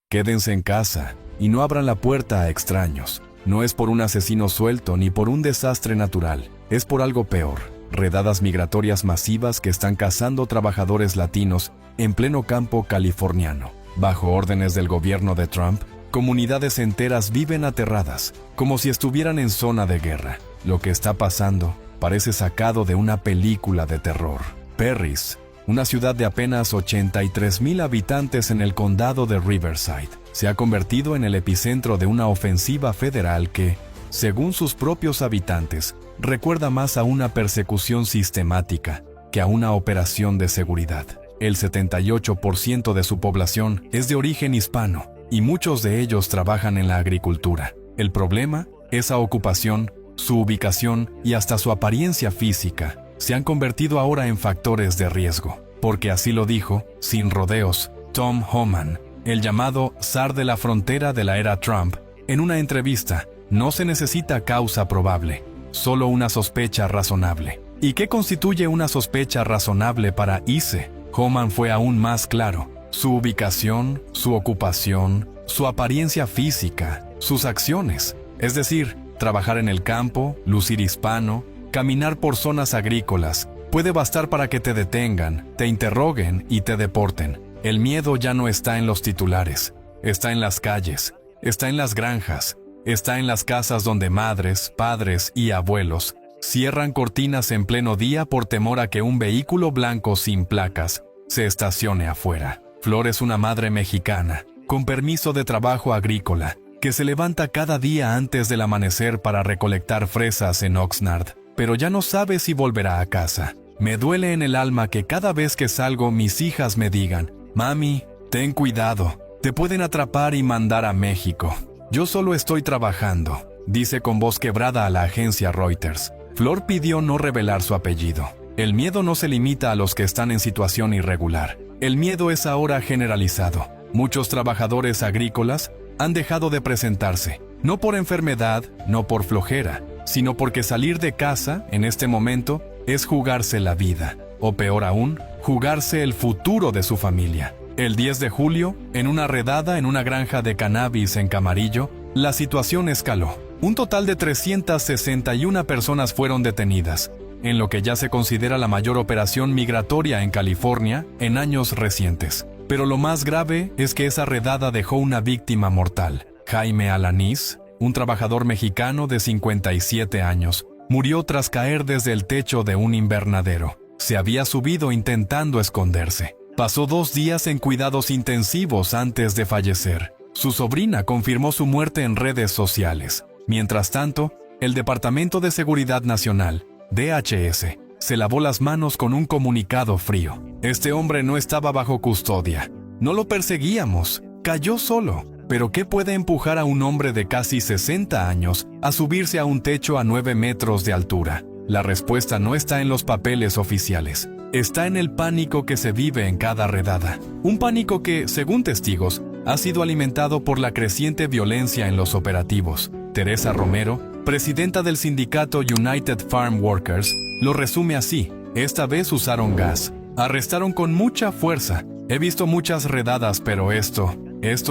Quédense en casa y no abran la puerta a extraños. No es por un asesino suelto ni por un desastre natural, es por algo peor. Redadas migratorias masivas que están cazando trabajadores latinos en pleno campo californiano. Bajo órdenes del gobierno de Trump, comunidades enteras viven aterradas, como si estuvieran en zona de guerra. Lo que está pasando parece sacado de una película de terror. Perris, una ciudad de apenas 83,000 habitantes en el condado de Riverside, se ha convertido en el epicentro de una ofensiva federal que, según sus propios habitantes, recuerda más a una persecución sistemática que a una operación de seguridad. El 78% de su población es de origen hispano y muchos de ellos trabajan en la agricultura. El problema, esa ocupación, su ubicación y hasta su apariencia física se han convertido ahora en factores de riesgo, porque así lo dijo, sin rodeos, Tom Homan, el llamado zar de la frontera de la era Trump, en una entrevista. No se necesita causa probable, solo una sospecha razonable. ¿Y qué constituye una sospecha razonable para ICE? Homan fue aún más claro. Su ubicación, su ocupación, su apariencia física, sus acciones. Es decir, trabajar en el campo, lucir hispano, caminar por zonas agrícolas, puede bastar para que te detengan, te interroguen y te deporten. El miedo ya no está en los titulares, está en las calles, está en las granjas, está en las casas donde madres, padres y abuelos cierran cortinas en pleno día por temor a que un vehículo blanco sin placas se estacione afuera. Flor es una madre mexicana, con permiso de trabajo agrícola, que se levanta cada día antes del amanecer para recolectar fresas en Oxnard, pero ya no sabe si volverá a casa. Me duele en el alma que cada vez que salgo mis hijas me digan: «Mami, ten cuidado, te pueden atrapar y mandar a México». Yo solo estoy trabajando, dice con voz quebrada a la agencia Reuters. Flor pidió no revelar su apellido. El miedo no se limita a los que están en situación irregular. El miedo es ahora generalizado. Muchos trabajadores agrícolas han dejado de presentarse, no por enfermedad, no por flojera, sino porque salir de casa, en este momento, es jugarse la vida, o peor aún, jugarse el futuro de su familia. El 10 de julio, en una redada en una granja de cannabis en Camarillo, la situación escaló. Un total de 361 personas fueron detenidas, en lo que ya se considera la mayor operación migratoria en California en años recientes. Pero lo más grave es que esa redada dejó una víctima mortal. Jaime Alanís, un trabajador mexicano de 57 años, murió tras caer desde el techo de un invernadero. Se había subido intentando esconderse. Pasó 2 días en cuidados intensivos antes de fallecer. Su sobrina confirmó su muerte en redes sociales. Mientras tanto, el Departamento de Seguridad Nacional, DHS, se lavó las manos con un comunicado frío. Este hombre no estaba bajo custodia. No lo perseguíamos. Cayó solo. ¿Pero qué puede empujar a un hombre de casi 60 años a subirse a un techo a 9 metros de altura? La respuesta no está en los papeles oficiales. Está en el pánico que se vive en cada redada. Un pánico que, según testigos, ha sido alimentado por la creciente violencia en los operativos. Teresa Romero, presidenta del sindicato United Farm Workers, lo resume así: esta vez usaron gas. Arrestaron con mucha fuerza. He visto muchas redadas, pero esto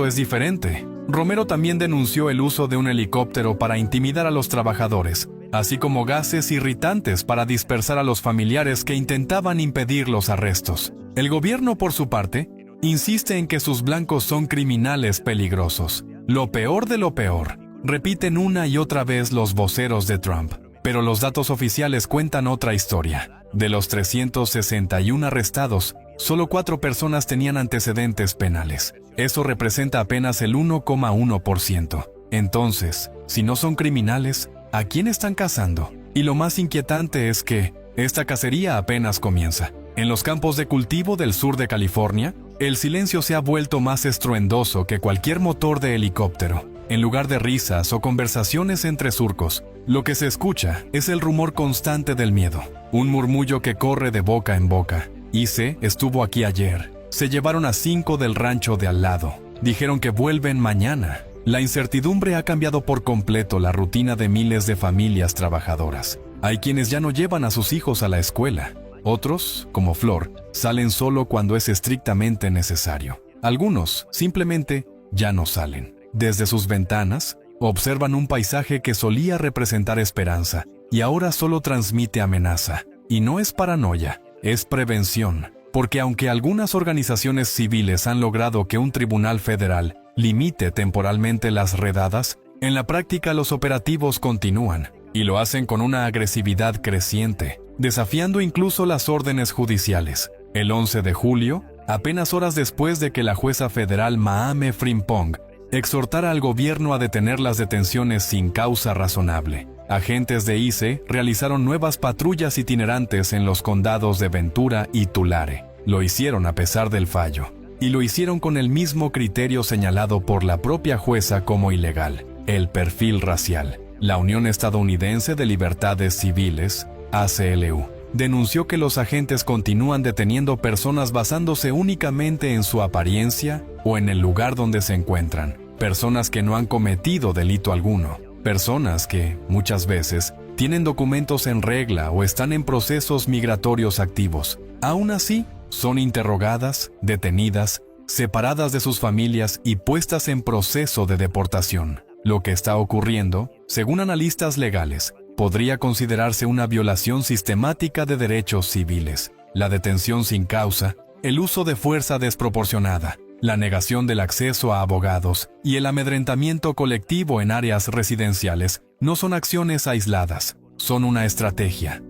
es diferente. Romero también denunció el uso de un helicóptero para intimidar a los trabajadores, así como gases irritantes para dispersar a los familiares que intentaban impedir los arrestos. El gobierno, por su parte, insiste en que sus blancos son criminales peligrosos. Lo peor de lo peor, repiten una y otra vez los voceros de Trump. Pero los datos oficiales cuentan otra historia. De los 361 arrestados, solo 4 personas tenían antecedentes penales. Eso representa apenas el 1,1%. Entonces, si no son criminales, ¿a quién están cazando? Y lo más inquietante es que esta cacería apenas comienza. En los campos de cultivo del sur de California, el silencio se ha vuelto más estruendoso que cualquier motor de helicóptero. En lugar de risas o conversaciones entre surcos, lo que se escucha es el rumor constante del miedo. Un murmullo que corre de boca en boca. ICE estuvo aquí ayer. Se llevaron a 5 del rancho de al lado. Dijeron que vuelven mañana. La incertidumbre ha cambiado por completo la rutina de miles de familias trabajadoras. Hay quienes ya no llevan a sus hijos a la escuela. Otros, como Flor, salen solo cuando es estrictamente necesario. Algunos, simplemente, ya no salen. Desde sus ventanas, observan un paisaje que solía representar esperanza y ahora solo transmite amenaza. Y no es paranoia, es prevención, porque aunque algunas organizaciones civiles han logrado que un tribunal federal limite temporalmente las redadas, en la práctica los operativos continúan, y lo hacen con una agresividad creciente, desafiando incluso las órdenes judiciales. El 11 de julio, apenas horas después de que la jueza federal Mahame Frimpong exhortara al gobierno a detener las detenciones sin causa razonable, agentes de ICE realizaron nuevas patrullas itinerantes en los condados de Ventura y Tulare. Lo hicieron a pesar del fallo, y lo hicieron con el mismo criterio señalado por la propia jueza como ilegal: el perfil racial. La Unión Estadounidense de Libertades Civiles, ACLU, denunció que los agentes continúan deteniendo personas basándose únicamente en su apariencia o en el lugar donde se encuentran, personas que no han cometido delito alguno, personas que, muchas veces, tienen documentos en regla o están en procesos migratorios activos. Aún así, son interrogadas, detenidas, separadas de sus familias y puestas en proceso de deportación. Lo que está ocurriendo, según analistas legales, podría considerarse una violación sistemática de derechos civiles: la detención sin causa, el uso de fuerza desproporcionada, la negación del acceso a abogados y el amedrentamiento colectivo en áreas residenciales no son acciones aisladas, son una estrategia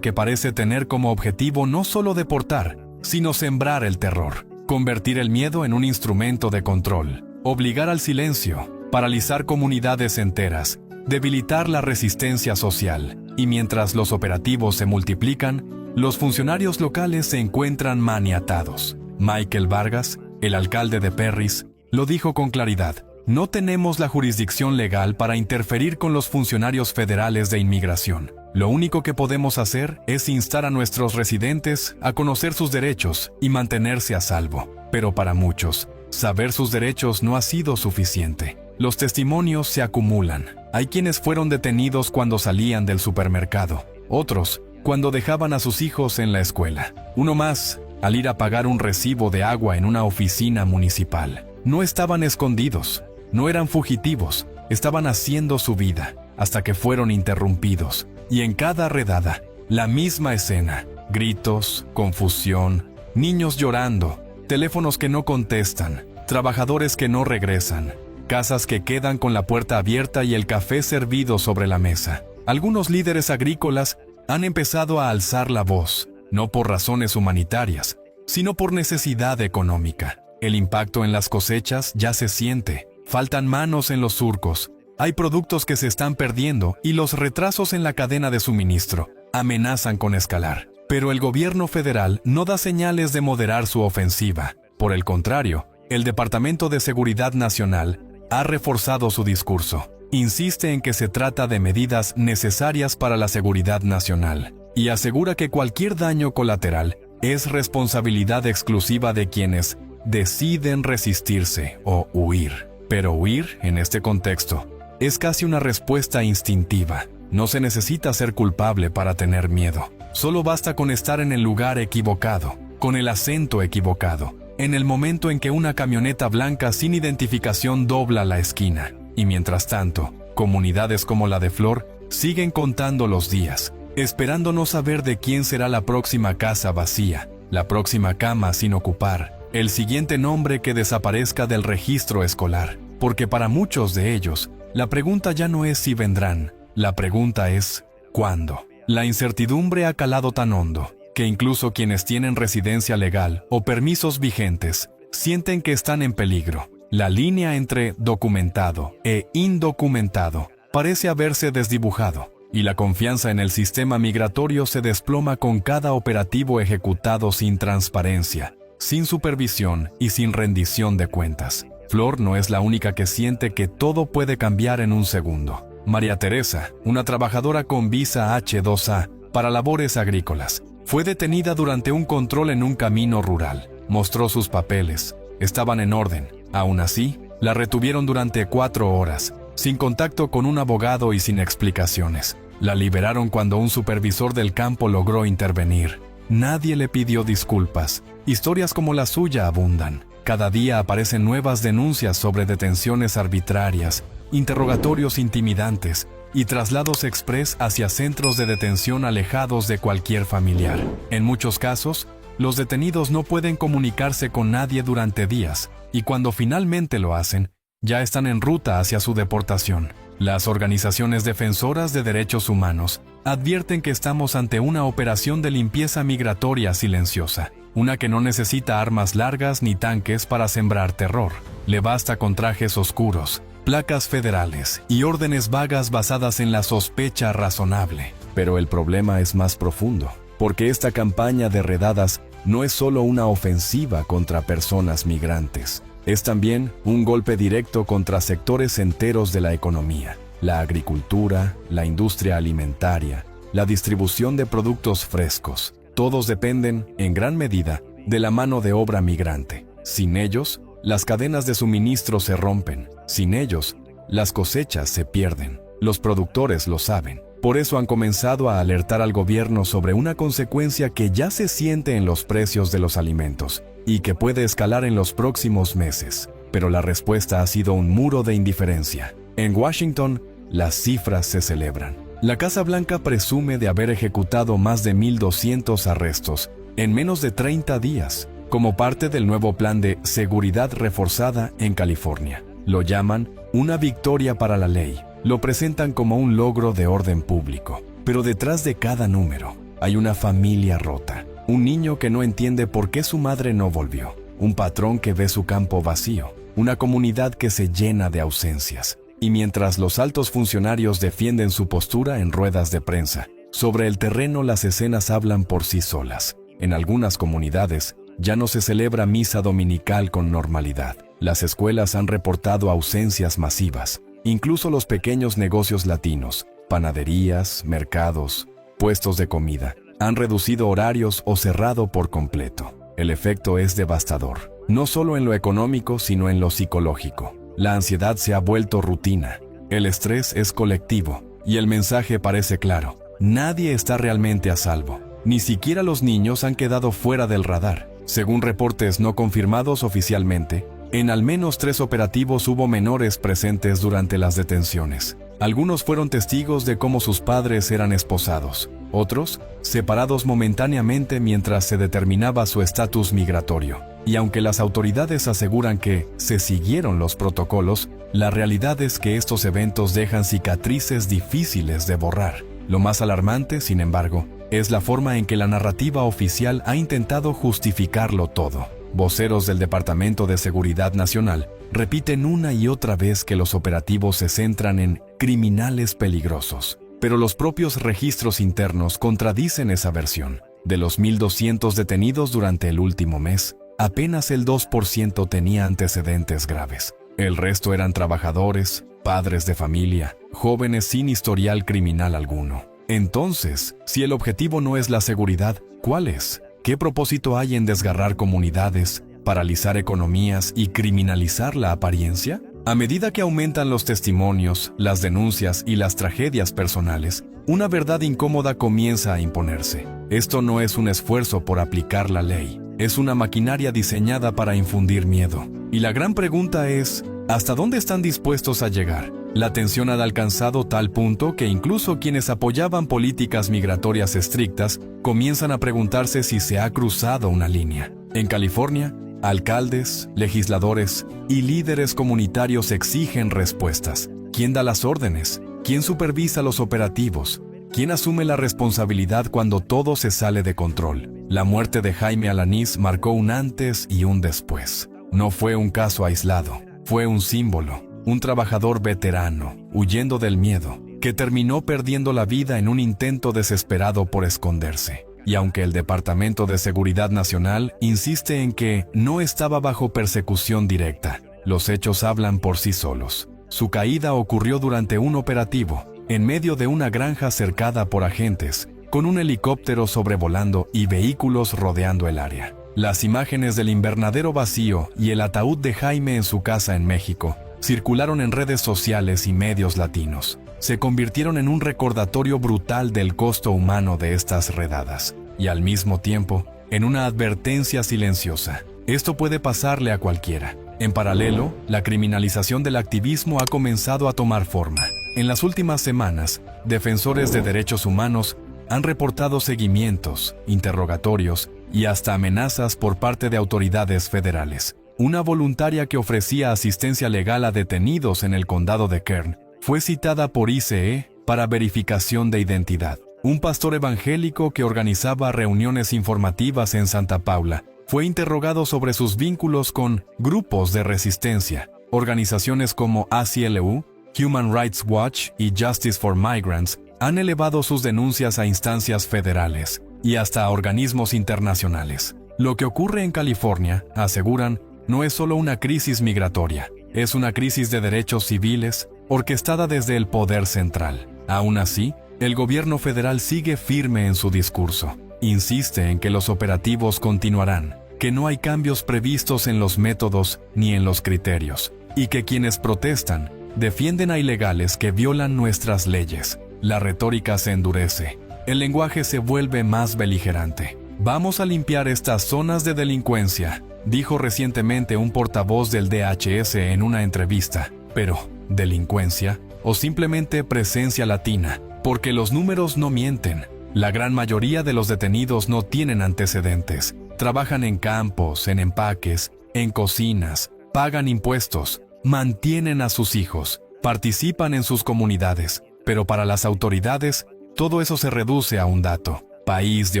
que parece tener como objetivo no solo deportar, sino sembrar el terror, convertir el miedo en un instrumento de control, obligar al silencio, paralizar comunidades enteras, debilitar la resistencia social. Y mientras los operativos se multiplican, los funcionarios locales se encuentran maniatados. Michael Vargas, el alcalde de Perris, lo dijo con claridad: no tenemos la jurisdicción legal para interferir con los funcionarios federales de inmigración. Lo único que podemos hacer es instar a nuestros residentes a conocer sus derechos y mantenerse a salvo. Pero para muchos, saber sus derechos no ha sido suficiente. Los testimonios se acumulan. Hay quienes fueron detenidos cuando salían del supermercado, otros cuando dejaban a sus hijos en la escuela, uno más al ir a pagar un recibo de agua en una oficina municipal. No estaban escondidos, no eran fugitivos, estaban haciendo su vida, hasta que fueron interrumpidos. Y en cada redada, la misma escena: gritos, confusión, niños llorando, teléfonos que no contestan, trabajadores que no regresan, casas que quedan con la puerta abierta y el café servido sobre la mesa. Algunos líderes agrícolas han empezado a alzar la voz, no por razones humanitarias, sino por necesidad económica. El impacto en las cosechas ya se siente, faltan manos en los surcos, hay productos que se están perdiendo y los retrasos en la cadena de suministro amenazan con escalar. Pero el gobierno federal no da señales de moderar su ofensiva. Por el contrario, el Departamento de Seguridad Nacional ha reforzado su discurso. Insiste en que se trata de medidas necesarias para la seguridad nacional y asegura que cualquier daño colateral es responsabilidad exclusiva de quienes deciden resistirse o huir. Pero huir, en este contexto, es casi una respuesta instintiva. No se necesita ser culpable para tener miedo. Solo basta con estar en el lugar equivocado, con el acento equivocado, en el momento en que una camioneta blanca sin identificación dobla la esquina. Y mientras tanto, comunidades como la de Flor siguen contando los días, esperando no saber de quién será la próxima casa vacía, la próxima cama sin ocupar, el siguiente nombre que desaparezca del registro escolar. Porque para muchos de ellos, la pregunta ya no es si vendrán, la pregunta es ¿cuándo? La incertidumbre ha calado tan hondo que incluso quienes tienen residencia legal o permisos vigentes sienten que están en peligro. La línea entre documentado e indocumentado parece haberse desdibujado, y la confianza en el sistema migratorio se desploma con cada operativo ejecutado sin transparencia, sin supervisión y sin rendición de cuentas. Flor no es la única que siente que todo puede cambiar en un segundo. María Teresa, una trabajadora con visa H-2A para labores agrícolas, fue detenida durante un control en un camino rural. Mostró sus papeles, estaban en orden. Aún así, la retuvieron durante 4 horas, sin contacto con un abogado y sin explicaciones. La liberaron cuando un supervisor del campo logró intervenir. Nadie le pidió disculpas. Historias como la suya abundan. Cada día aparecen nuevas denuncias sobre detenciones arbitrarias, interrogatorios intimidantes y traslados express hacia centros de detención alejados de cualquier familiar. En muchos casos, los detenidos no pueden comunicarse con nadie durante días, y cuando finalmente lo hacen, ya están en ruta hacia su deportación. Las organizaciones defensoras de derechos humanos advierten que estamos ante una operación de limpieza migratoria silenciosa, una que no necesita armas largas ni tanques para sembrar terror. Le basta con trajes oscuros, placas federales y órdenes vagas basadas en la sospecha razonable. Pero el problema es más profundo, porque esta campaña de redadas no es solo una ofensiva contra personas migrantes, es también un golpe directo contra sectores enteros de la economía: la agricultura, la industria alimentaria, la distribución de productos frescos. Todos dependen, en gran medida, de la mano de obra migrante. Sin ellos, las cadenas de suministro se rompen. Sin ellos, las cosechas se pierden. Los productores lo saben. Por eso han comenzado a alertar al gobierno sobre una consecuencia que ya se siente en los precios de los alimentos y que puede escalar en los próximos meses. Pero la respuesta ha sido un muro de indiferencia. En Washington, las cifras se celebran. La Casa Blanca presume de haber ejecutado más de 1,200 arrestos en menos de 30 días, como parte del nuevo plan de seguridad reforzada en California. Lo llaman una victoria para la ley. Lo presentan como un logro de orden público. Pero detrás de cada número hay una familia rota, un niño que no entiende por qué su madre no volvió, un patrón que ve su campo vacío, una comunidad que se llena de ausencias. Y mientras los altos funcionarios defienden su postura en ruedas de prensa, sobre el terreno las escenas hablan por sí solas. En algunas comunidades ya no se celebra misa dominical con normalidad. Las escuelas han reportado ausencias masivas. Incluso los pequeños negocios latinos, panaderías, mercados, puestos de comida, han reducido horarios o cerrado por completo. El efecto es devastador, no solo en lo económico, sino en lo psicológico. La ansiedad se ha vuelto rutina, el estrés es colectivo, y el mensaje parece claro: nadie está realmente a salvo. Ni siquiera los niños han quedado fuera del radar. Según reportes no confirmados oficialmente, en al menos 3 operativos hubo menores presentes durante las detenciones. Algunos fueron testigos de cómo sus padres eran esposados, otros separados momentáneamente mientras se determinaba su estatus migratorio. Y aunque las autoridades aseguran que se siguieron los protocolos, la realidad es que estos eventos dejan cicatrices difíciles de borrar. Lo más alarmante, sin embargo, es la forma en que la narrativa oficial ha intentado justificarlo todo. Voceros del Departamento de Seguridad Nacional repiten una y otra vez que los operativos se centran en criminales peligrosos. Pero los propios registros internos contradicen esa versión. De los 1,200 detenidos durante el último mes, apenas el 2% tenía antecedentes graves. El resto eran trabajadores, padres de familia, jóvenes sin historial criminal alguno. Entonces, si el objetivo no es la seguridad, ¿cuál es? ¿Qué propósito hay en desgarrar comunidades, paralizar economías y criminalizar la apariencia? A medida que aumentan los testimonios, las denuncias y las tragedias personales, una verdad incómoda comienza a imponerse. Esto no es un esfuerzo por aplicar la ley, es una maquinaria diseñada para infundir miedo. Y la gran pregunta es, ¿hasta dónde están dispuestos a llegar? La tensión ha alcanzado tal punto que incluso quienes apoyaban políticas migratorias estrictas comienzan a preguntarse si se ha cruzado una línea. En California, alcaldes, legisladores y líderes comunitarios exigen respuestas. ¿Quién da las órdenes? ¿Quién supervisa los operativos? ¿Quién asume la responsabilidad cuando todo se sale de control? La muerte de Jaime Alaniz marcó un antes y un después. No fue un caso aislado, fue un símbolo. Un trabajador veterano, huyendo del miedo, que terminó perdiendo la vida en un intento desesperado por esconderse. Y aunque el Departamento de Seguridad Nacional insiste en que no estaba bajo persecución directa, los hechos hablan por sí solos. Su caída ocurrió durante un operativo, en medio de una granja cercada por agentes, con un helicóptero sobrevolando y vehículos rodeando el área. Las imágenes del invernadero vacío y el ataúd de Jaime en su casa en México circularon en redes sociales y medios latinos. Se convirtieron en un recordatorio brutal del costo humano de estas redadas, y al mismo tiempo, en una advertencia silenciosa. Esto puede pasarle a cualquiera. En paralelo, la criminalización del activismo ha comenzado a tomar forma. En las últimas semanas, defensores de derechos humanos han reportado seguimientos, interrogatorios y hasta amenazas por parte de autoridades federales. Una voluntaria que ofrecía asistencia legal a detenidos en el condado de Kern fue citada por ICE para verificación de identidad. Un pastor evangélico que organizaba reuniones informativas en Santa Paula fue interrogado sobre sus vínculos con grupos de resistencia. Organizaciones como ACLU, Human Rights Watch y Justice for Migrants han elevado sus denuncias a instancias federales y hasta a organismos internacionales. Lo que ocurre en California, aseguran, no es solo una crisis migratoria, es una crisis de derechos civiles orquestada desde el poder central. Aún así, el gobierno federal sigue firme en su discurso. Insiste en que los operativos continuarán, que no hay cambios previstos en los métodos ni en los criterios, y que quienes protestan defienden a ilegales que violan nuestras leyes. La retórica se endurece, el lenguaje se vuelve más beligerante. Vamos a limpiar estas zonas de delincuencia, dijo recientemente un portavoz del DHS en una entrevista. Pero, ¿delincuencia o simplemente presencia latina? Porque los números no mienten. La gran mayoría de los detenidos no tienen antecedentes. Trabajan en campos, en empaques, en cocinas, pagan impuestos, mantienen a sus hijos, participan en sus comunidades. Pero para las autoridades, todo eso se reduce a un dato: país de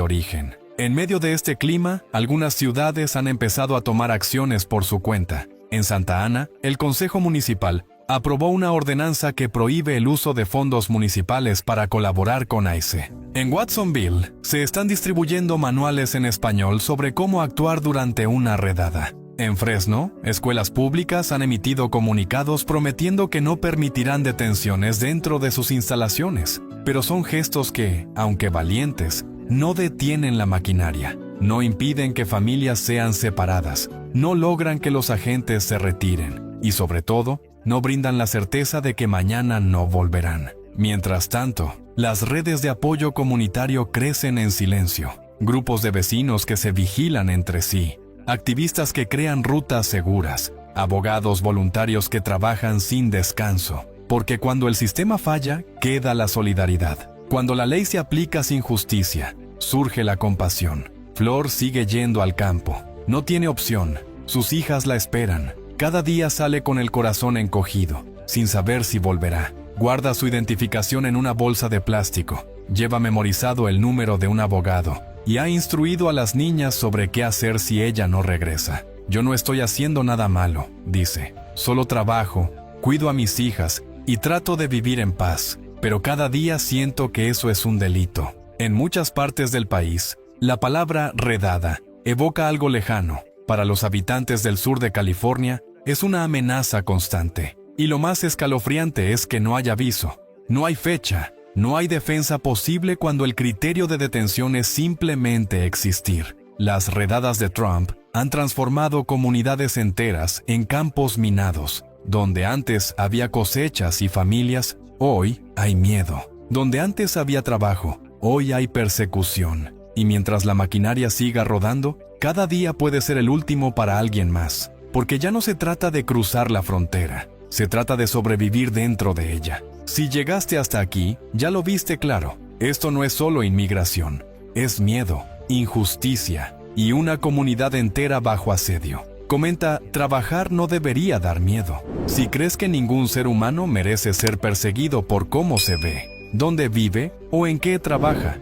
origen. En medio de este clima, algunas ciudades han empezado a tomar acciones por su cuenta. En Santa Ana, el Consejo Municipal aprobó una ordenanza que prohíbe el uso de fondos municipales para colaborar con ICE. En Watsonville, se están distribuyendo manuales en español sobre cómo actuar durante una redada. En Fresno, escuelas públicas han emitido comunicados prometiendo que no permitirán detenciones dentro de sus instalaciones. Pero son gestos que, aunque valientes, no detienen la maquinaria, no impiden que familias sean separadas, no logran que los agentes se retiren y, sobre todo, no brindan la certeza de que mañana no volverán. Mientras tanto, las redes de apoyo comunitario crecen en silencio. Grupos de vecinos que se vigilan entre sí, activistas que crean rutas seguras, abogados voluntarios que trabajan sin descanso. Porque cuando el sistema falla, queda la solidaridad. Cuando la ley se aplica sin justicia, surge la compasión. Flor sigue yendo al campo. No tiene opción. Sus hijas la esperan. Cada día sale con el corazón encogido, sin saber si volverá. Guarda su identificación en una bolsa de plástico. Lleva memorizado el número de un abogado y ha instruido a las niñas sobre qué hacer si ella no regresa. Yo no estoy haciendo nada malo, dice. Solo trabajo, cuido a mis hijas y trato de vivir en paz. Pero cada día siento que eso es un delito. En muchas partes del país, la palabra redada evoca algo lejano. Para los habitantes del sur de California, es una amenaza constante. Y lo más escalofriante es que no hay aviso, no hay fecha, no hay defensa posible cuando el criterio de detención es simplemente existir. Las redadas de Trump han transformado comunidades enteras en campos minados. Donde antes había cosechas y familias, hoy hay miedo. Donde antes había trabajo, hoy hay persecución. Y mientras la maquinaria siga rodando, cada día puede ser el último para alguien más. Porque ya no se trata de cruzar la frontera, se trata de sobrevivir dentro de ella. Si llegaste hasta aquí, ya lo viste claro. Esto no es solo inmigración, es miedo, injusticia y una comunidad entera bajo asedio. Comenta, trabajar no debería dar miedo. Si crees que ningún ser humano merece ser perseguido por cómo se ve, dónde vive o en qué trabaja,